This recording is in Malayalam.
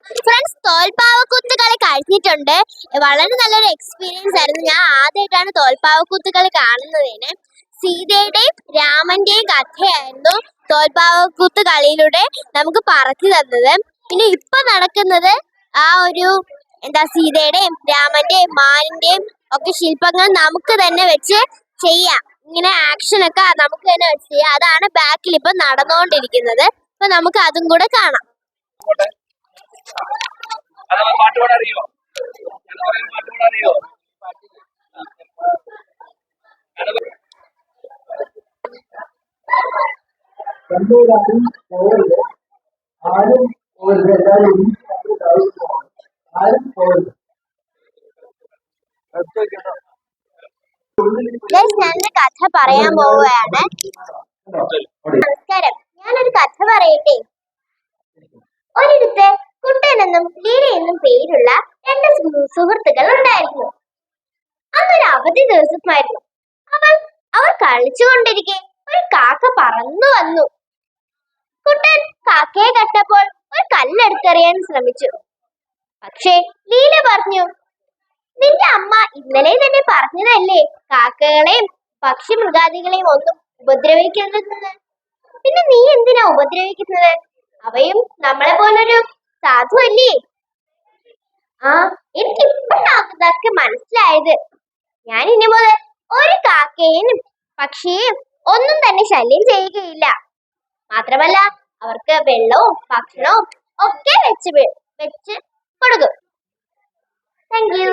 ഫ്രണ്ട്സ്, തോൽപ്പാവക്കൂത്ത് കളി കഴിഞ്ഞിട്ടുണ്ട്. വളരെ നല്ലൊരു എക്സ്പീരിയൻസ് ആയിരുന്നു. ഞാൻ ആദ്യമായിട്ടാണ് തോൽപ്പാവക്കൂത്ത് കളി കാണുന്നതിന്. സീതയുടെയും രാമന്റെയും കഥയായിരുന്നു തോൽപ്പാവക്കൂത്ത് കളിയിലൂടെ നമുക്ക് പറഞ്ഞു തന്നത്. പിന്നെ ഇപ്പൊ നടക്കുന്നത് ആ ഒരു സീതയുടെയും രാമന്റെയും മാനിന്റെയും ഒക്കെ ശില്പങ്ങൾ നമുക്ക് തന്നെ വെച്ച് ചെയ്യാം. ഇങ്ങനെ ആക്ഷൻ ഒക്കെ നമുക്ക് തന്നെ വെച്ച് ചെയ്യാം. അതാണ് ബാക്കിൽ ഇപ്പൊ നടന്നുകൊണ്ടിരിക്കുന്നത്. അപ്പൊ നമുക്ക് അതും കൂടെ കാണാം. ഞാനൊരു കഥ പറയാൻ പോവുകയാണ്. നമസ്കാരം, ഞാനൊരു കഥ പറയട്ടെ. ഒരിടത്ത് കുട്ടനെന്നും ലീലയെന്നും പേരുള്ള രണ്ട് സുഹൃത്തുക്കൾ ഉണ്ടായിരുന്നു. അന്നൊരു അവധി ദിവസമായിരുന്നു. അവർ കളിച്ചുകൊണ്ടിരിക്കെ ഒരു കാക്ക പറന്നു വന്നു. കുട്ടൻ കാക്കയെ കണ്ടപ്പോൾ ഒരു കല്ലെടുത്തെറിയാൻ ശ്രമിച്ചു. പക്ഷേ ലീല പറഞ്ഞു, നിന്റെ അമ്മ ഇന്നലെ തന്നെ പറഞ്ഞതല്ലേ കാക്കകളെയും പക്ഷി മൃഗാദികളെയും ഒന്നും ഉപദ്രവിക്കരുതെന്ന്. പിന്നെ നീ എന്തിനാ ഉപദ്രവിക്കുന്നത്? അവയും നമ്മളെ പോലൊരു സാധു അല്ലേ? എനിക്ക് ഇപ്പോഴാണ് മനസ്സിലായത്. ഞാൻ ഇനി മുതൽ ഒരു കാക്കയെയും പക്ഷിയെയും ഒന്നും തന്നെ ശല്യം ചെയ്യുകയില്ല. മാത്രമല്ല അവർക്ക് വെള്ളവും ഭക്ഷണവും ഒക്കെ വെച്ച് കൊടുക്കും. Thank you.